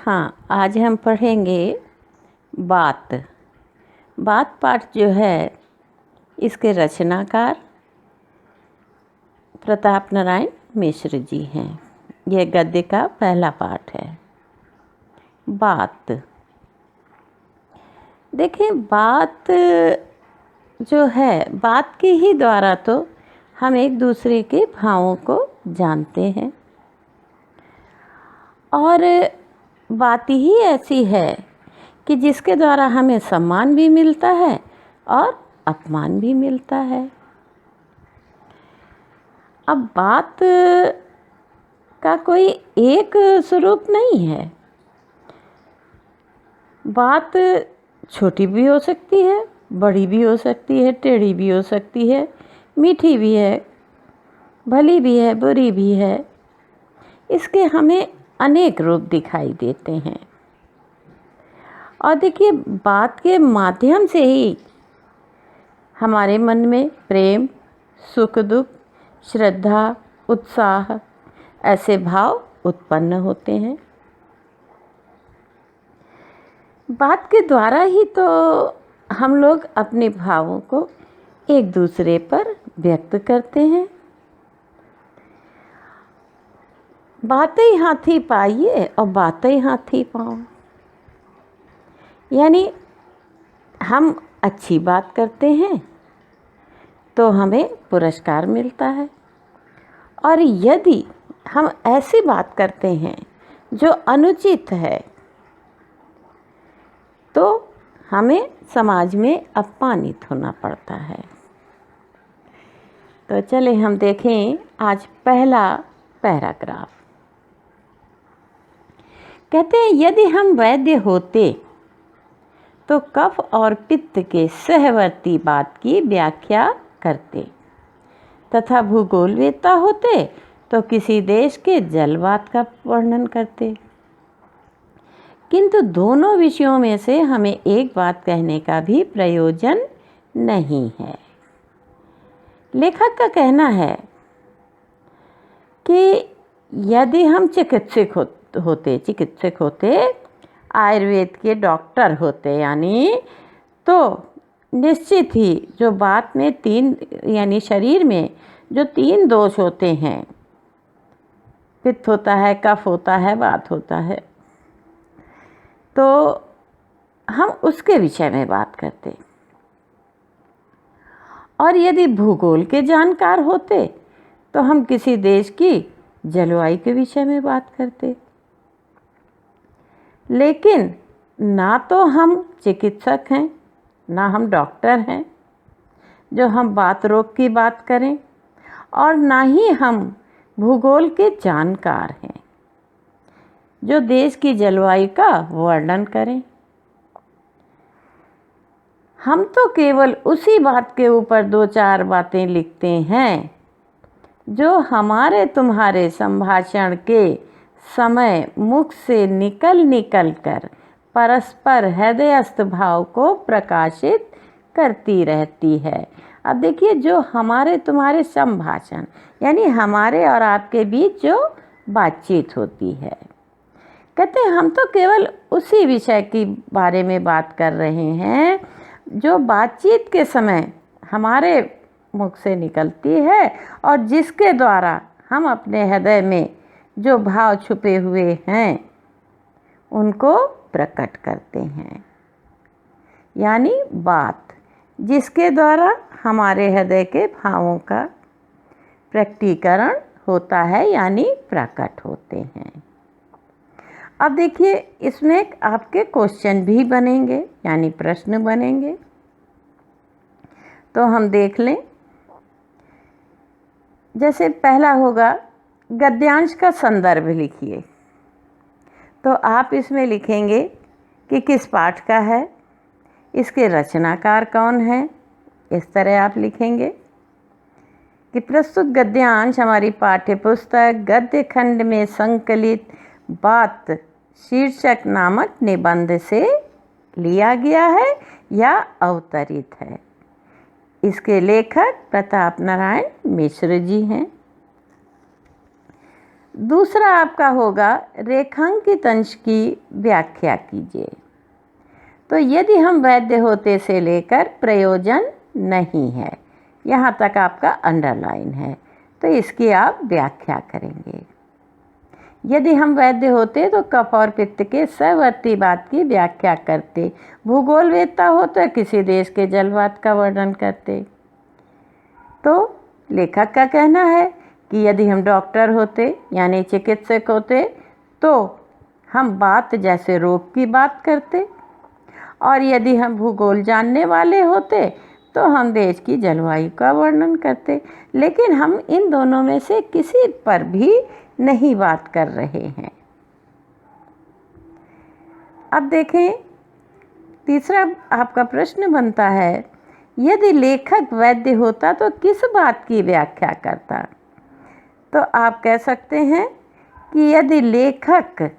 हाँ, आज हम पढ़ेंगे बात। बात पाठ जो है इसके रचनाकार प्रताप नारायण मिश्र जी हैं। यह गद्य का पहला पाठ है। बात। देखिए, बात जो है, बात के ही द्वारा तो हम एक दूसरे के भावों को जानते हैं, और बात ही ऐसी है कि जिसके द्वारा हमें सम्मान भी मिलता है और अपमान भी मिलता है। अब बात का कोई एक स्वरूप नहीं है। बात छोटी भी हो सकती है, बड़ी भी हो सकती है, टेढ़ी भी हो सकती है, मीठी भी है, भली भी है, बुरी भी है। इसके हमें अनेक रूप दिखाई देते हैं। और देखिए, बात के माध्यम से ही हमारे मन में प्रेम, सुख दुख, श्रद्धा, उत्साह ऐसे भाव उत्पन्न होते हैं। बात के द्वारा ही तो हम लोग अपने भावों को एक दूसरे पर व्यक्त करते हैं। बातें हाथी पाइए और बातें हाथी पाओ, यानी हम अच्छी बात करते हैं तो हमें पुरस्कार मिलता है, और यदि हम ऐसी बात करते हैं जो अनुचित है तो हमें समाज में अपमानित होना पड़ता है। तो चले हम देखें आज पहला पैराग्राफ। कहते हैं, यदि हम वैद्य होते तो कफ और पित्त के सहवर्ती बात की व्याख्या करते, तथा भूगोलवेत्ता होते तो किसी देश के जलवात का वर्णन करते। किंतु दोनों विषयों में से हमें एक बात कहने का भी प्रयोजन नहीं है। लेखक का कहना है कि यदि हम चिकित्सक होते, आयुर्वेद के डॉक्टर होते, यानी तो निश्चित ही जो बात में तीन, यानी शरीर में जो तीन दोष होते हैं, पित्त होता है, कफ होता है, वात होता है, तो हम उसके विषय में बात करते। और यदि भूगोल के जानकार होते तो हम किसी देश की जलवायु के विषय में बात करते। लेकिन ना तो हम चिकित्सक हैं, ना हम डॉक्टर हैं जो हम बात रोग की बात करें, और ना ही हम भूगोल के जानकार हैं जो देश की जलवायु का वर्णन करें। हम तो केवल उसी बात के ऊपर दो चार बातें लिखते हैं जो हमारे तुम्हारे संभाषण के समय मुख से निकल कर परस्पर हृदयस्थ भाव को प्रकाशित करती रहती है। अब देखिए, जो हमारे तुम्हारे संभाषण, यानी हमारे और आपके बीच जो बातचीत होती है, कहते हैं हम तो केवल उसी विषय के बारे में बात कर रहे हैं जो बातचीत के समय हमारे मुख से निकलती है और जिसके द्वारा हम अपने हृदय में जो भाव छुपे हुए हैं उनको प्रकट करते हैं। यानी बात जिसके द्वारा हमारे हृदय के भावों का प्रकटीकरण होता है, यानी प्रकट होते हैं। अब देखिए, इसमें आपके क्वेश्चन भी बनेंगे, यानी प्रश्न बनेंगे। तो हम देख लें। जैसे पहला होगा, गद्यांश का संदर्भ लिखिए। तो आप इसमें लिखेंगे कि किस पाठ का है, इसके रचनाकार कौन है। इस तरह आप लिखेंगे कि प्रस्तुत गद्यांश हमारी पाठ्य पुस्तक गद्य खंड में संकलित बात शीर्षक नामक निबंध से लिया गया है या अवतरित है। इसके लेखक प्रताप नारायण मिश्र जी हैं। दूसरा आपका होगा रेखांकित अंश की व्याख्या कीजिए। तो यदि हम वैध होते से लेकर प्रयोजन नहीं है, यहाँ तक आपका अंडरलाइन है, तो इसकी आप व्याख्या करेंगे। यदि हम वैध होते तो कफ और पित्त के सहवर्ती बात की व्याख्या करते। भूगोल वेत्ता हो तो किसी देश के जलवात का वर्णन करते। तो लेखक का कहना है कि यदि हम डॉक्टर होते यानी चिकित्सक होते तो हम बात जैसे रोग की बात करते, और यदि हम भूगोल जानने वाले होते तो हम देश की जलवायु का वर्णन करते। लेकिन हम इन दोनों में से किसी पर भी नहीं बात कर रहे हैं। अब देखें, तीसरा आपका प्रश्न बनता है, यदि लेखक वैद्य होता तो किस बात की व्याख्या करता? तो आप कह सकते हैं कि यदि लेखक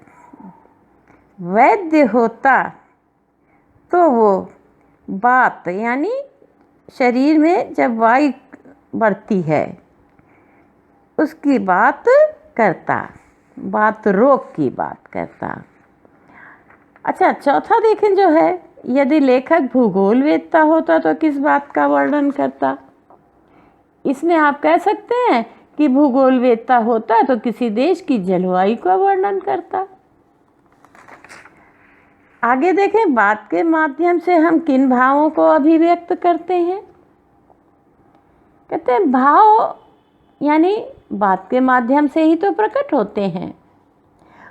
वैद्य होता तो वो बात यानी शरीर में जब वायु बढ़ती है उसकी बात करता, बात रोग की बात करता। अच्छा, चौथा देखें जो है, यदि लेखक भूगोल वेत्ता होता तो किस बात का वर्णन करता? इसमें आप कह सकते हैं कि भूगोल वेत्ता होता तो किसी देश की जलवायु का वर्णन करता। आगे देखें, बात के माध्यम से हम किन भावों को अभिव्यक्त करते हैं? कहते हैं भाव यानी बात के माध्यम से ही तो प्रकट होते हैं।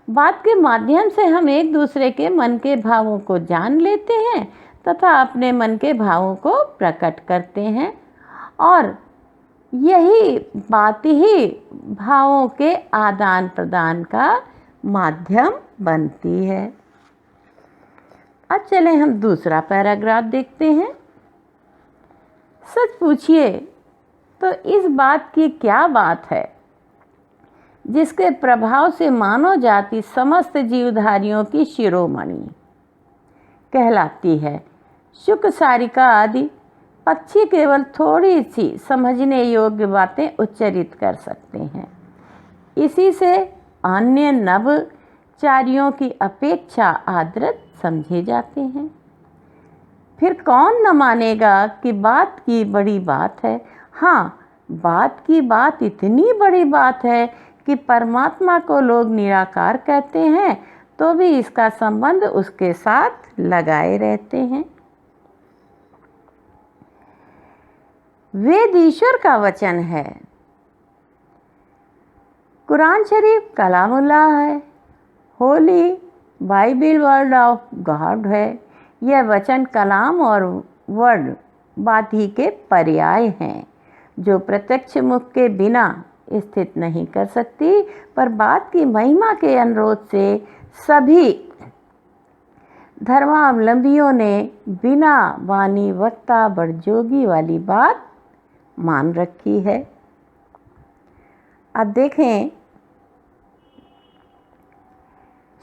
बात के माध्यम से हम एक दूसरे के मन के भावों को जान लेते हैं तथा अपने मन के भावों को प्रकट करते हैं, और यही बात ही भावों के आदान प्रदान का माध्यम बनती है। अब चलें हम दूसरा पैराग्राफ देखते हैं। सच पूछिए तो इस बात की क्या बात है जिसके प्रभाव से मानव जाति समस्त जीवधारियों की शिरोमणि कहलाती है। शुक, सारिका आदि पक्षी केवल थोड़ी सी समझने योग्य बातें उच्चरित कर सकते हैं। इसी से अन्य नभचारियों की अपेक्षा आदृत समझे जाते हैं। फिर कौन न मानेगा कि बात की बड़ी बात है। हाँ, बात की बात इतनी बड़ी बात है कि परमात्मा को लोग निराकार कहते हैं तो भी इसका संबंध उसके साथ लगाए रहते हैं। वेद ईश्वर का वचन है, कुरान शरीफ कलामुल्लाह है, Holi Bible word of God है। यह वचन कलाम और वर्ड बात ही के पर्याय हैं जो प्रत्यक्ष मुख के बिना स्थित नहीं कर सकती, पर बात की महिमा के अनुरोध से सभी धर्मावलंबियों ने बिना वाणी वक्ता बड़जोगी वाली बात मान रखी है। अब देखें,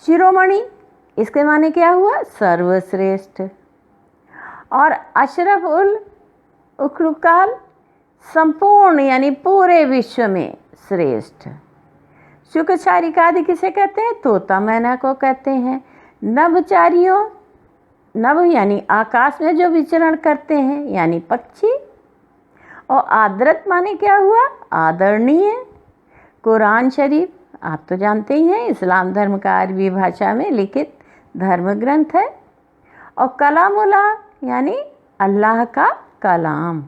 शिरोमणि इसके माने क्या हुआ? सर्वश्रेष्ठ। और अशरफ उल उखरुकाल संपूर्ण यानी पूरे विश्व में श्रेष्ठ। शुकचारिका आदि किसे कहते हैं? तोता मैना को कहते हैं। नभचारियों, नभ यानी आकाश में जो विचरण करते हैं यानी पक्षी। और आदरत माने क्या हुआ? आदरणीय। कुरान शरीफ आप तो जानते ही हैं, इस्लाम धर्म का अरबी भाषा में लिखित धर्म ग्रंथ है। और कलामुल्लाह यानी अल्लाह का कलाम,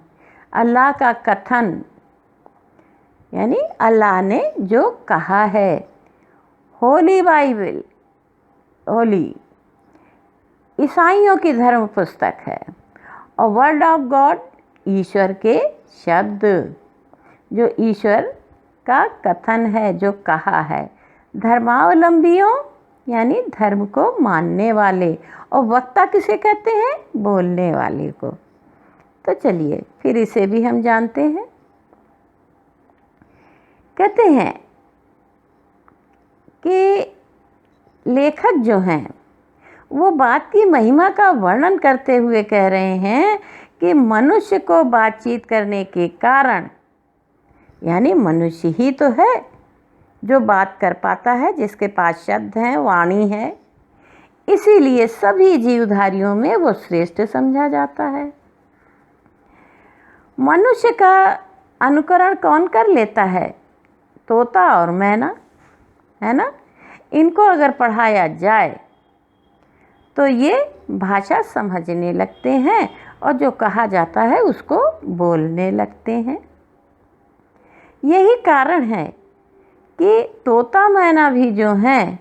अल्लाह का कथन, यानी अल्लाह ने जो कहा है। होली बाइबिल, होली ईसाइयों की धर्म पुस्तक है। और वर्ड ऑफ गॉड ईश्वर के शब्द, जो ईश्वर का कथन है, जो कहा है। धर्मावलंबियों यानी धर्म को मानने वाले। और वक्ता किसे कहते हैं? बोलने वाले को। तो चलिए फिर इसे भी हम जानते हैं। कहते हैं कि लेखक जो हैं वो बात की महिमा का वर्णन करते हुए कह रहे हैं कि मनुष्य को बातचीत करने के कारण, यानी मनुष्य ही तो है जो बात कर पाता है, जिसके पास शब्द हैं, वाणी है, इसीलिए सभी जीवधारियों में वो श्रेष्ठ समझा जाता है। मनुष्य का अनुकरण कौन कर लेता है? तोता और मैना, है ना। इनको अगर पढ़ाया जाए तो ये भाषा समझने लगते हैं और जो कहा जाता है उसको बोलने लगते हैं। यही कारण है कि तोता मैना भी जो हैं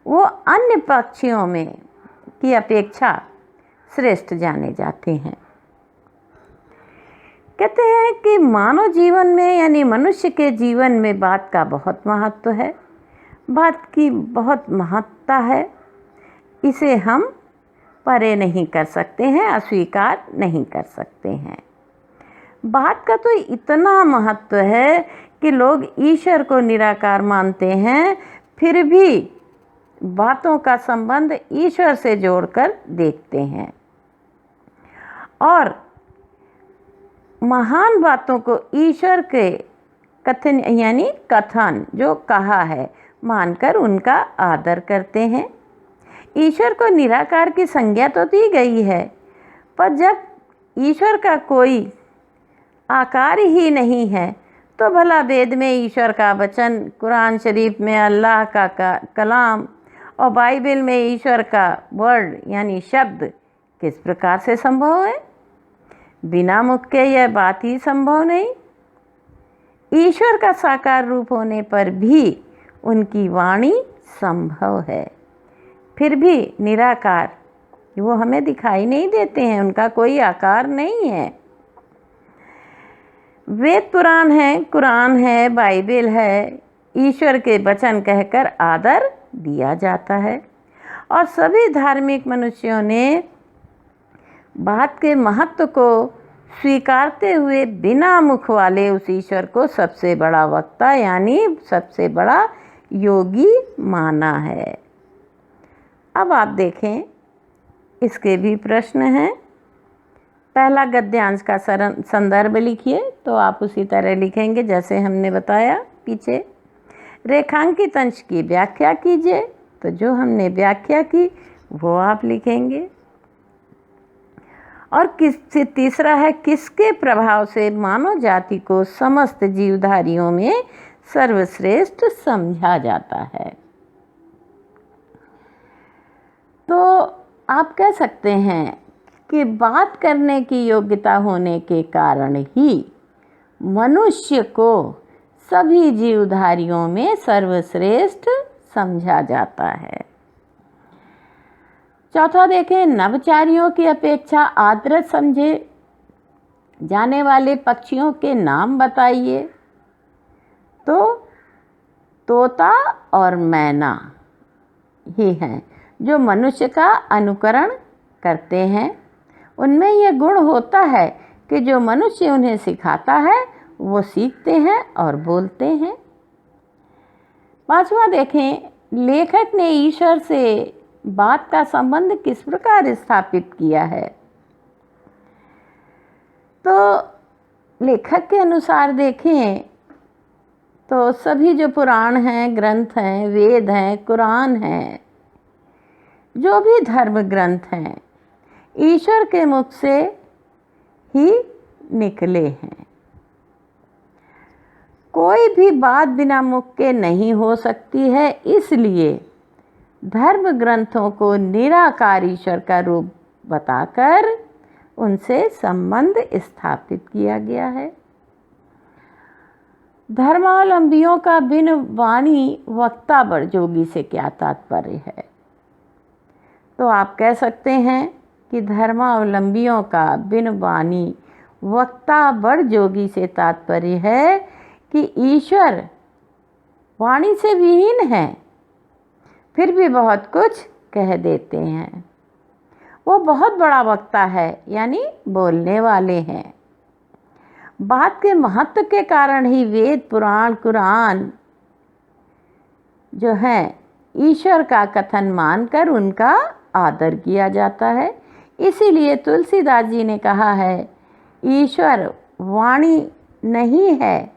वो अन्य पक्षियों में की अपेक्षा श्रेष्ठ जाने जाते हैं। कहते हैं कि मानव जीवन में यानी मनुष्य के जीवन में बात का बहुत महत्व है, बात की बहुत महत्ता है। इसे हम परे नहीं कर सकते हैं, अस्वीकार नहीं कर सकते हैं। बात का तो इतना महत्व है कि लोग ईश्वर को निराकार मानते हैं, फिर भी बातों का संबंध ईश्वर से जोड़कर देखते हैं और महान बातों को ईश्वर के कथन यानी कथन जो कहा है मानकर उनका आदर करते हैं। ईश्वर को निराकार की संज्ञा तो दी गई है, पर जब ईश्वर का कोई आकार ही नहीं है तो भला वेद में ईश्वर का वचन, कुरान शरीफ में अल्लाह का कलाम और बाइबल में ईश्वर का वर्ड यानी शब्द किस प्रकार से संभव है? बिना मुख के यह बात ही संभव नहीं। ईश्वर का साकार रूप होने पर भी उनकी वाणी संभव है, फिर भी निराकार वो हमें दिखाई नहीं देते हैं, उनका कोई आकार नहीं है। वेद पुराण है, कुरान है, बाइबल है, ईश्वर के वचन कहकर आदर दिया जाता है और सभी धार्मिक मनुष्यों ने बात के महत्व को स्वीकारते हुए बिना मुख वाले उस ईश्वर को सबसे बड़ा वक्ता यानी सबसे बड़ा योगी माना है। अब आप देखें, इसके भी प्रश्न हैं। पहला गद्यांश का संदर्भ लिखिए, तो आप उसी तरह लिखेंगे जैसे हमने बताया पीछे। रेखांकित अंश की व्याख्या कीजिए, तो जो हमने व्याख्या की वो आप लिखेंगे। और तीसरा है, किसके प्रभाव से मानव जाति को समस्त जीवधारियों में सर्वश्रेष्ठ समझा जाता है। तो आप कह सकते हैं कि बात करने की योग्यता होने के कारण ही मनुष्य को सभी जीवधारियों में सर्वश्रेष्ठ समझा जाता है। चौथा देखें, नवचारियों की अपेक्षा आदृत समझे जाने वाले पक्षियों के नाम बताइए। तो तोता और मैना ही हैं जो मनुष्य का अनुकरण करते हैं। उनमें यह गुण होता है कि जो मनुष्य उन्हें सिखाता है वो सीखते हैं और बोलते हैं। पांचवा देखें, लेखक ने ईश्वर से बात का संबंध किस प्रकार स्थापित किया है। तो लेखक के अनुसार देखें तो सभी जो पुराण हैं, ग्रंथ हैं, वेद हैं, कुरान हैं, जो भी धर्म ग्रंथ हैं, ईश्वर के मुख से ही निकले हैं। कोई भी बात बिना मुख के नहीं हो सकती है, इसलिए धर्म ग्रंथों को निराकार ईश्वर का रूप बताकर उनसे संबंध स्थापित किया गया है। धर्मावलंबियों का बिन वाणी वक्ता बड़ जोगी से क्या तात्पर्य है। तो आप कह सकते हैं कि धर्मावलंबियों का बिन वाणी वक्ता बड़ जोगी से तात्पर्य है कि ईश्वर वाणी से विहीन है, फिर भी बहुत कुछ कह देते हैं। वो बहुत बड़ा वक्ता है यानी बोलने वाले हैं। बात के महत्व के कारण ही वेद, पुराण, कुरान जो है ईश्वर का कथन मानकर उनका आदर किया जाता है। इसीलिए तुलसीदास जी ने कहा है, ईश्वर वाणी नहीं है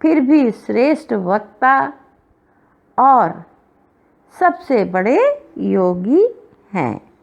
फिर भी श्रेष्ठ वक्ता और सबसे बड़े योगी हैं।